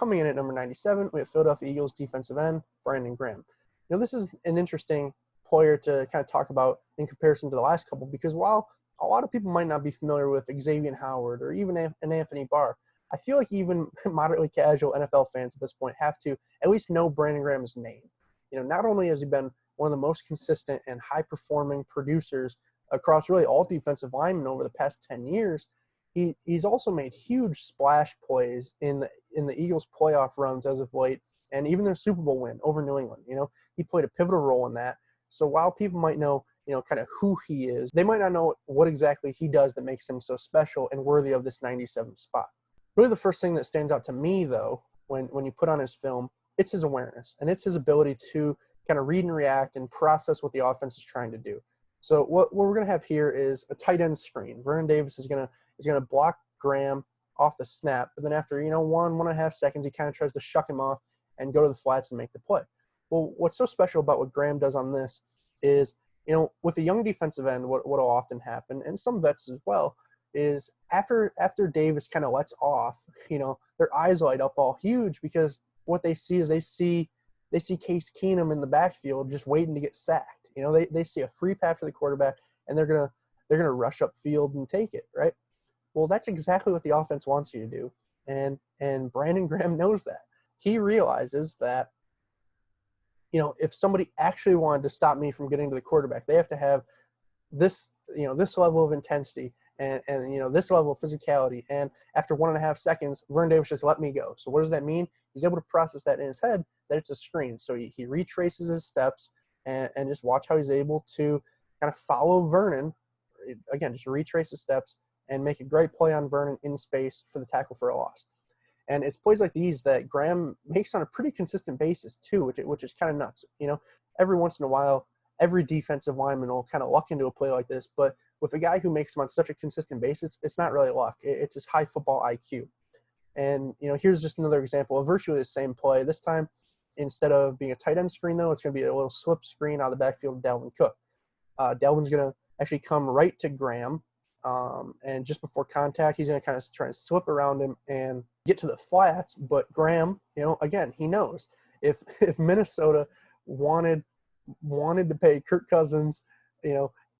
coming in at number 97, we have Philadelphia Eagles defensive end, Brandon Graham. This is an interesting player to kind of talk about in comparison to the last couple, because while a lot of people might not be familiar with Xavier Howard or even an Anthony Barr, I feel like even moderately casual NFL fans at this point have to at least know Brandon Graham's name. Not only has he been one of the most consistent and high-performing producers across really all defensive linemen over the past 10 years, he's also made huge splash plays in the Eagles' playoff runs as of late, and even their Super Bowl win over New England. He played a pivotal role in that. So while people might know, kind of who he is, they might not know what exactly he does that makes him so special and worthy of this 97 spot. Really, the first thing that stands out to me, though, when you put on his film, it's his awareness, and it's his ability to kind of read and react and process what the offense is trying to do. So what we're going to have here is a tight end screen. Vernon Davis is going to block Graham off the snap, but then after 1.5 seconds, he kind of tries to shuck him off and go to the flats and make the play. Well, what's so special about what Graham does on this is, with a young defensive end, what will often happen, and some vets as well, is after Davis kind of lets off, their eyes light up all huge, because what they see is they see Case Keenum in the backfield just waiting to get sacked. They see a free pass to the quarterback, and they're gonna rush up field and take it, right? Well, that's exactly what the offense wants you to do, and Brandon Graham knows that. He realizes that, if somebody actually wanted to stop me from getting to the quarterback, they have to have this level of intensity and this level of physicality. And after 1.5 seconds, Vernon Davis just let me go. So what does that mean? He's able to process that in his head that it's a screen. So he retraces his steps and just watch how he's able to kind of follow Vernon. Again, just retrace his steps and make a great play on Vernon in space for the tackle for a loss. And it's plays like these that Graham makes on a pretty consistent basis too, which is kind of nuts. Every once in a while, every defensive lineman will kind of luck into a play like this, but with a guy who makes them on such a consistent basis, it's not really luck. It's just high football IQ. And, here's just another example of virtually the same play. This time, instead of being a tight end screen, though, it's going to be a little slip screen out of the backfield of Dalvin Cook. Dalvin's going to actually come right to Graham, and just before contact, he's going to kind of try and slip around him and get to the flats. But Graham, again, he knows if Minnesota wanted to pay Kirk Cousins,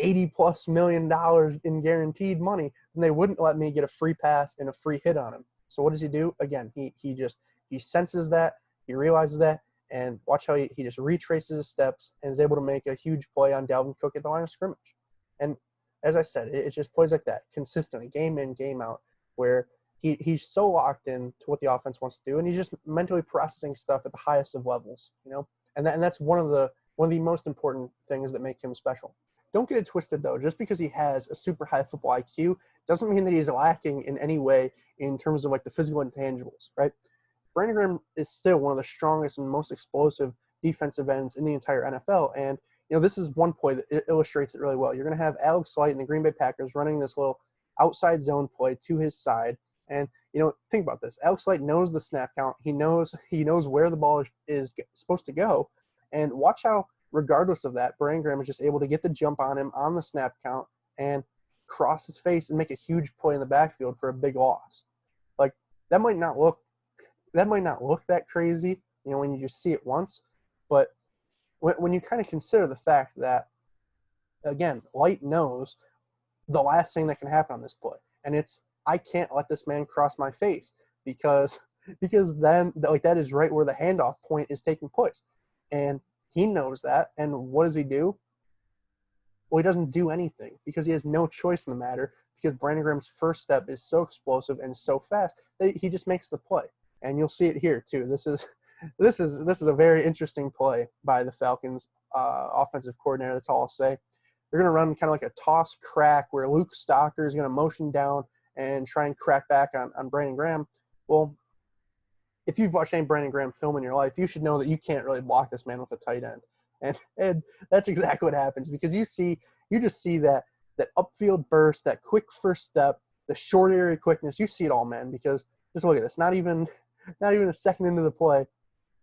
$80+ million in guaranteed money, then they wouldn't let me get a free pass and a free hit on him. So what does he do? Again, he senses that, he realizes that, and watch how he just retraces his steps and is able to make a huge play on Dalvin Cook at the line of scrimmage. And as I said, it just plays like that consistently, game in, game out, where he's so locked in to what the offense wants to do, and he's just mentally processing stuff at the highest of levels, and that's one of the most important things that make him special. Don't get it twisted, though. Just because he has a super high football IQ doesn't mean that he's lacking in any way in terms of like the physical intangibles, right? Brandon Graham is still one of the strongest and most explosive defensive ends in the entire NFL, and this is one play that illustrates it really well. You're going to have Alex Light and the Green Bay Packers running this little outside zone play to his side. And, think about this. Alex Light knows the snap count. He knows where the ball is supposed to go. And watch how, regardless of that, Brandon Graham is just able to get the jump on him on the snap count and cross his face and make a huge play in the backfield for a big loss. Like, that might not look that crazy, when you just see it once. But when you kind of consider the fact that, again, Light knows the last thing that can happen on this play, and it's, I can't let this man cross my face because then, like, that is right where the handoff point is taking place. And he knows that, and what does he do? Well, he doesn't do anything because he has no choice in the matter, because Brandon Graham's first step is so explosive and so fast that he just makes the play. And you'll see it here too. This is a very interesting play by the Falcons offensive coordinator. That's all I'll say. They're going to run kind of like a toss crack where Luke Stocker is going to motion down and try and crack back on Brandon Graham. Well, if you've watched any Brandon Graham film in your life, you should know that you can't really block this man with a tight end. And that's exactly what happens, because you just see that upfield burst, that quick first step, the short area quickness. You see it all, man, because just look at this. Not even a second into the play,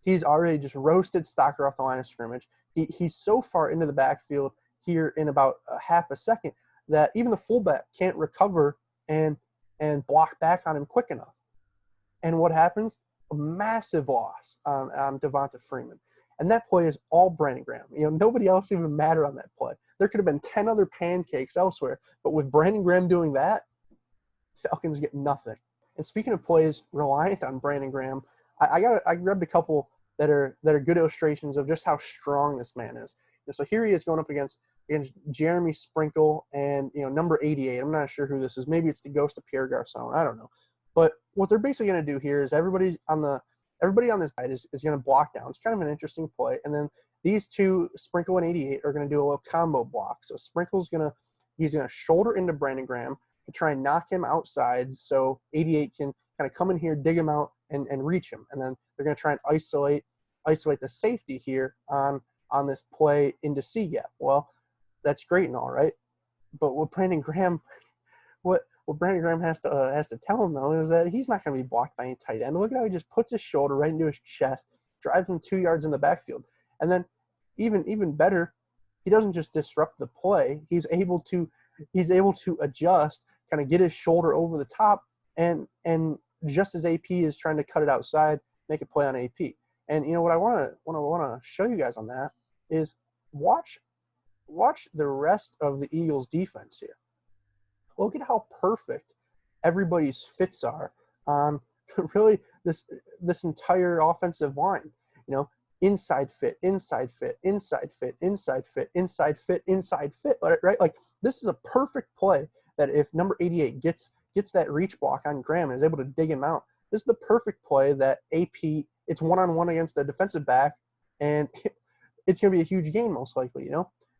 he's already just roasted Stocker off the line of scrimmage. He's so far into the backfield here in about a half a second that even the fullback can't recover and block back on him quick enough. And what happens? a massive loss on Devonta Freeman. And that play is all Brandon Graham. Nobody else even mattered on that play. There could have been 10 other pancakes elsewhere, but with Brandon Graham doing that, Falcons get nothing. And speaking of plays reliant on Brandon Graham, I grabbed a couple that are good illustrations of just how strong this man is. So here he is going up against Jeremy Sprinkle and number 88. I'm not sure who this is. Maybe it's the ghost of Pierre Garcon. I don't know. But what they're basically going to do here is everybody on this side is going to block down. It's kind of an interesting play. And then these two, Sprinkle and 88, are going to do a little combo block. So Sprinkle's going to shoulder into Brandon Graham to try and knock him outside so 88 can kind of come in here, dig him out, and reach him. And then they're going to try and isolate the safety here on this play into C-gap. Well, that's great and all, right? But what Brandon Graham has to tell him, though, is that he's not going to be blocked by any tight end. Look at how he just puts his shoulder right into his chest, drives him 2 yards in the backfield. And then even better, he doesn't just disrupt the play. He's able to adjust, kind of get his shoulder over the top, and just as AP is trying to cut it outside, make a play on AP. And what I want to show you guys on that is watch the rest of the Eagles defense here. Look at how perfect everybody's fits are on really this entire offensive line. Inside fit, inside fit, inside fit, inside fit, inside fit, inside fit, right? Like, this is a perfect play that if number 88 gets that reach block on Graham and is able to dig him out, this is the perfect play that AP, it's one-on-one against a defensive back, and it's going to be a huge gain most likely,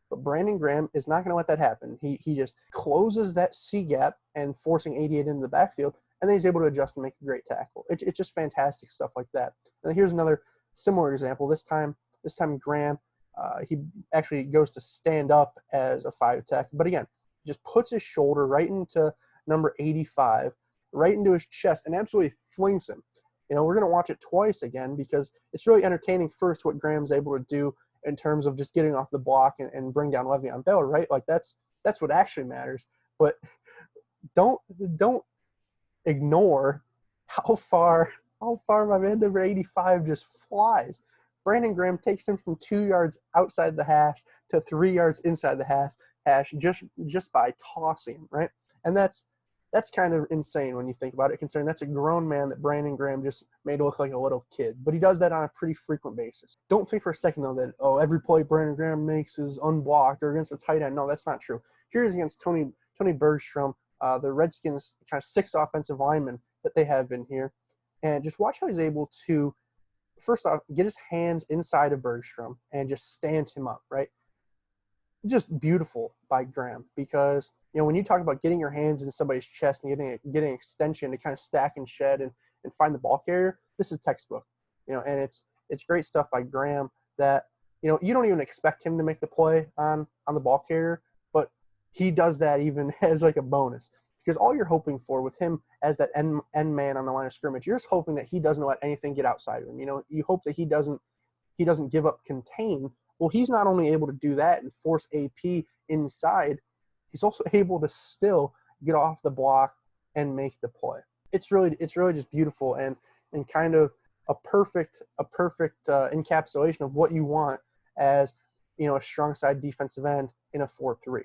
But Brandon Graham is not going to let that happen. He just closes that C gap and forcing 88 into the backfield, and then he's able to adjust and make a great tackle. It's just fantastic stuff like that. And here's another similar example. This time Graham, he actually goes to stand up as a 5 tech, but again, just puts his shoulder right into number 85, right into his chest, and absolutely flings him. We're going to watch it twice again because it's really entertaining. First, what Graham's able to do in terms of just getting off the block and bring down Le'Veon Bell, right? Like, that's what actually matters. But don't ignore how far my man number 85 just flies. Brandon Graham takes him from 2 yards outside the hash to 3 yards inside the hash just by tossing him, right? And that's kind of insane when you think about it, considering that's a grown man that Brandon Graham just made look like a little kid. But he does that on a pretty frequent basis. Don't think for a second, though, that, every play Brandon Graham makes is unblocked or against the tight end. No, that's not true. Here's against Tony Bergstrom, the Redskins' kind of 6 offensive linemen that they have in here. And just watch how he's able to, first off, get his hands inside of Bergstrom and just stand him up, right? Just beautiful by Graham, because when you talk about getting your hands in somebody's chest and getting extension to kind of stack and shed and find the ball carrier, this is textbook. And it's great stuff by Graham that you don't even expect him to make the play on the ball carrier, but he does that even as like a bonus, because all you're hoping for with him as that end man on the line of scrimmage, you're just hoping that he doesn't let anything get outside of him. You hope that he doesn't give up contain. Well, he's not only able to do that and force AP inside, he's also able to still get off the block and make the play. It's really just beautiful and kind of a perfect encapsulation of what you want as a strong side defensive end in a 4-3.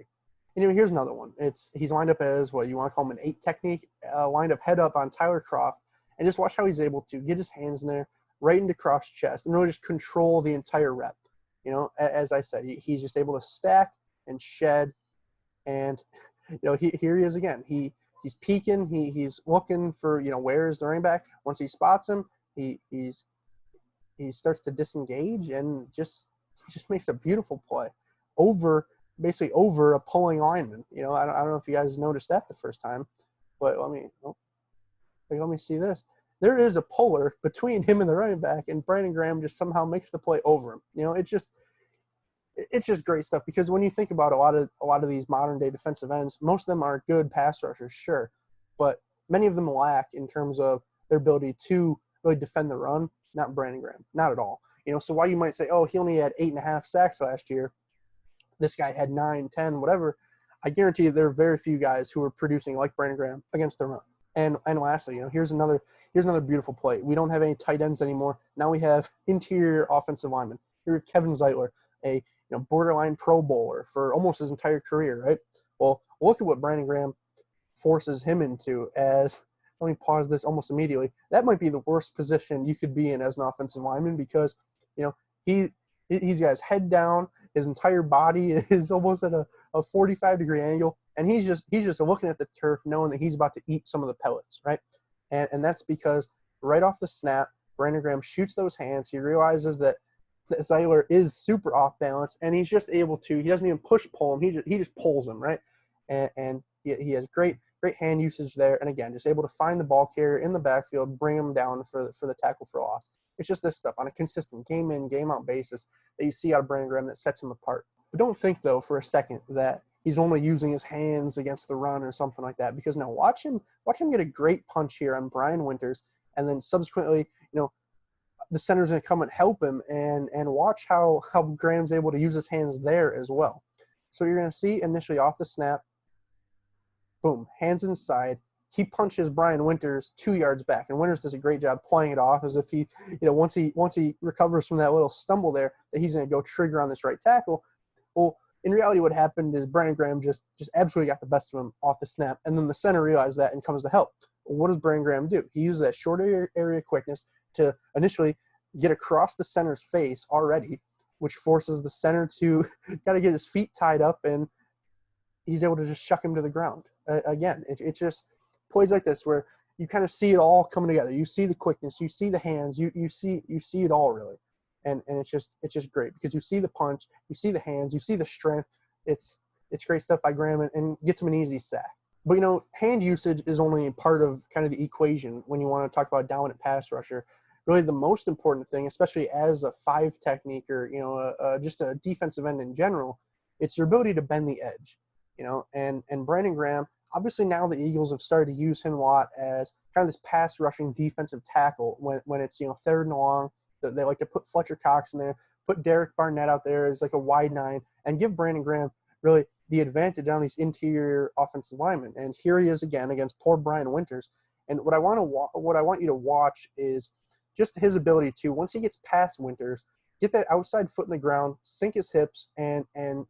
And here's another one. He's lined up as what you want to call him an 8 technique, lined up head up on Tyler Croft, and just watch how he's able to get his hands in there right into Croft's chest and really just control the entire rep. As I said, he's just able to stack and shed, and here he is again. He's peeking. He's looking for where is the running back. Once he spots him, he starts to disengage and just makes a beautiful play basically over a pulling lineman. I don't know if you guys noticed that the first time, but let me see this. There is a puller between him and the running back, and Brandon Graham just somehow makes the play over him. It's just great stuff, because when you think about a lot of these modern day defensive ends, most of them are good pass rushers, sure, but many of them lack in terms of their ability to really defend the run. Not Brandon Graham, not at all. So while you might say, he only had 8.5 sacks last year, this guy had 9, 10, whatever, I guarantee you there are very few guys who are producing like Brandon Graham against the run. And lastly, here's another beautiful play. We don't have any tight ends anymore. Now we have interior offensive linemen. Here we have Kevin Zeitler, a borderline Pro Bowler for almost his entire career, right? Well, look at what Brandon Graham forces him into. As let me pause this almost immediately. That might be the worst position you could be in as an offensive lineman, because he's got his head down, his entire body is almost at a 45-degree angle, and he's just looking at the turf knowing that he's about to eat some of the pellets, right? And that's because right off the snap, Brandon Graham shoots those hands. He realizes that Zeitler is super off balance, and he's just able to, he doesn't even push pull him, he just pulls him, right? And he has great hand usage there, and again, just able to find the ball carrier in the backfield, bring him down for the tackle for loss. It's just this stuff on a consistent game in, game out basis that you see out of Brandon Graham that sets him apart. But don't think, though, for a second that he's only using his hands against the run or something like that, because no, watch him get a great punch here on Brian Winters, and then subsequently, the center's going to come and help him, and watch how Graham's able to use his hands there as well. So you're going to see initially off the snap, boom, hands inside. He punches Brian Winters 2 yards back, and Winters does a great job playing it off as if he, once he recovers from that little stumble there, that he's going to go trigger on this right tackle. Well, in reality, what happened is Brandon Graham just absolutely got the best of him off the snap, and then the center realized that and comes to help. Well, what does Brandon Graham do? He uses that short area quickness to initially get across the center's face already, which forces the center to got to get his feet tied up, and he's able to just shuck him to the ground. Again, it just plays like this where you kind of see it all coming together. You see the quickness, you see the hands, you see it all really, and it's just great because you see the punch, you see the hands, you see the strength. It's great stuff by Graham, and gets him an easy sack. But hand usage is only part of kind of the equation when you want to talk about dominant pass rusher. Really, the most important thing, especially as a 5 technique or just a defensive end in general, it's your ability to bend the edge. And Brandon Graham, obviously now the Eagles have started to use him a lot as kind of this pass rushing defensive tackle when it's third and long. They like to put Fletcher Cox in there, put Derek Barnett out there as like a wide 9, and give Brandon Graham really the advantage on these interior offensive linemen. And here he is again against poor Brian Winters. And what I want you to watch is just his ability to, once he gets past Winters, get that outside foot in the ground, sink his hips, and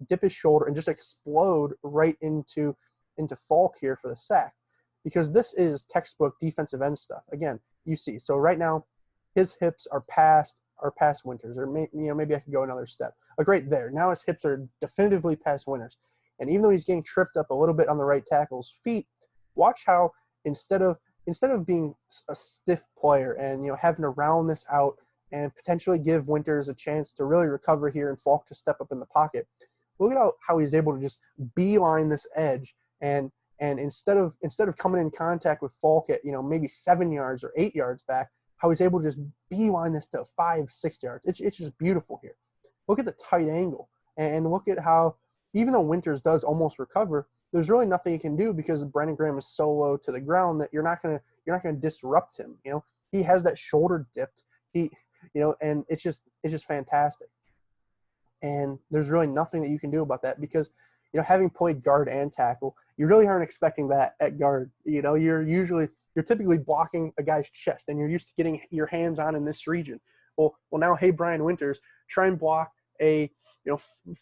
dip his shoulder, and just explode right into Falk here for the sack. Because this is textbook defensive end stuff. Again, you see. So right now, his hips are past Winters, or maybe I could go another step. Like right there. Now his hips are definitively past Winters. And even though he's getting tripped up a little bit on the right tackle's feet, watch how instead of being a stiff player and having to round this out and potentially give Winters a chance to really recover here and Falk to step up in the pocket, look at how he's able to just beeline this edge, and instead of coming in contact with Falk at maybe 7 yards or 8 yards back, how he's able to just beeline this to 5-6 yards. It's just beautiful here. Look at the tight angle, and look at how, even though Winters does almost recover, there's really nothing he can do because Brandon Graham is so low to the ground that you're not gonna disrupt him. He has that shoulder dipped. And it's just fantastic. And there's really nothing that you can do about that because having played guard and tackle, you really aren't expecting that at guard. You're typically blocking a guy's chest, and you're used to getting your hands on in this region. Well now, hey, Brian Winters, try and block a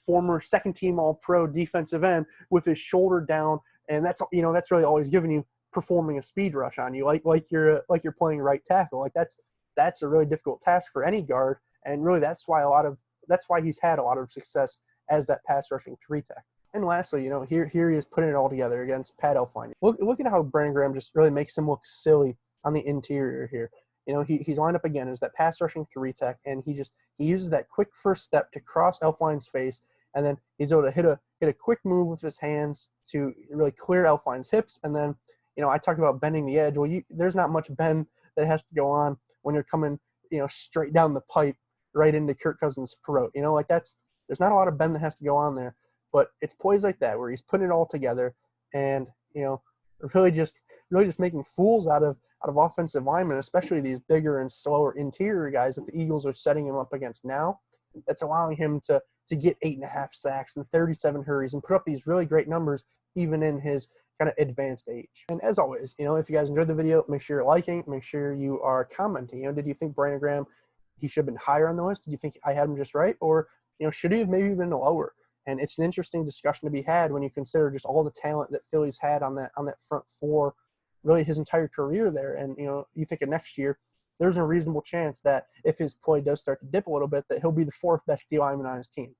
former second team All-Pro defensive end with his shoulder down, and that's really all he's giving you, performing a speed rush on you like you're playing right tackle. Like that's a really difficult task for any guard, and really that's why he's had a lot of success as that pass rushing 3-tech. And lastly, here he is putting it all together against Pat Elflein. Look at how Brandon Graham just really makes him look silly on the interior here. He's lined up again as that pass rushing 3-tech, and he uses that quick first step to cross Elflein's face, and then he's able to hit a quick move with his hands to really clear Elflein's hips. And then, I talked about bending the edge. Well, there's not much bend that has to go on when you're coming, straight down the pipe right into Kirk Cousins' throat. There's not a lot of bend that has to go on there, but it's plays like that where he's putting it all together, and really just making fools out of offensive linemen, especially these bigger and slower interior guys that the Eagles are setting him up against now. That's allowing him to get 8.5 sacks and 37 hurries and put up these really great numbers even in his kind of advanced age. And as always, if you guys enjoyed the video, make sure you're liking, make sure you are commenting. Did you think Brandon Graham, he should have been higher on the list? Did you think I had him just right? Or, should he have maybe been lower? And it's an interesting discussion to be had when you consider just all the talent that Philly's had on that front four, really his entire career there. And, you think of next year, there's a reasonable chance that if his play does start to dip a little bit, that he'll be the fourth best D lineman on his team.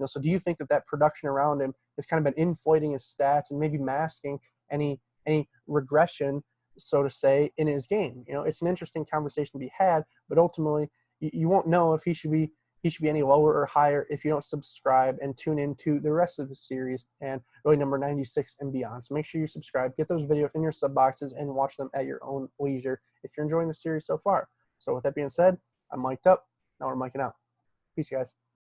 So do you think that production around him has kind of been inflating his stats and maybe masking any regression, so to say, in his game? It's an interesting conversation to be had, but ultimately you won't know if he should be any lower or higher if you don't subscribe and tune into the rest of the series and really number 96 and beyond. So make sure you subscribe, get those videos in your sub boxes, and watch them at your own leisure if you're enjoying the series so far. So with that being said, I'm mic'd up. Now we're mic'ing out. Peace, guys.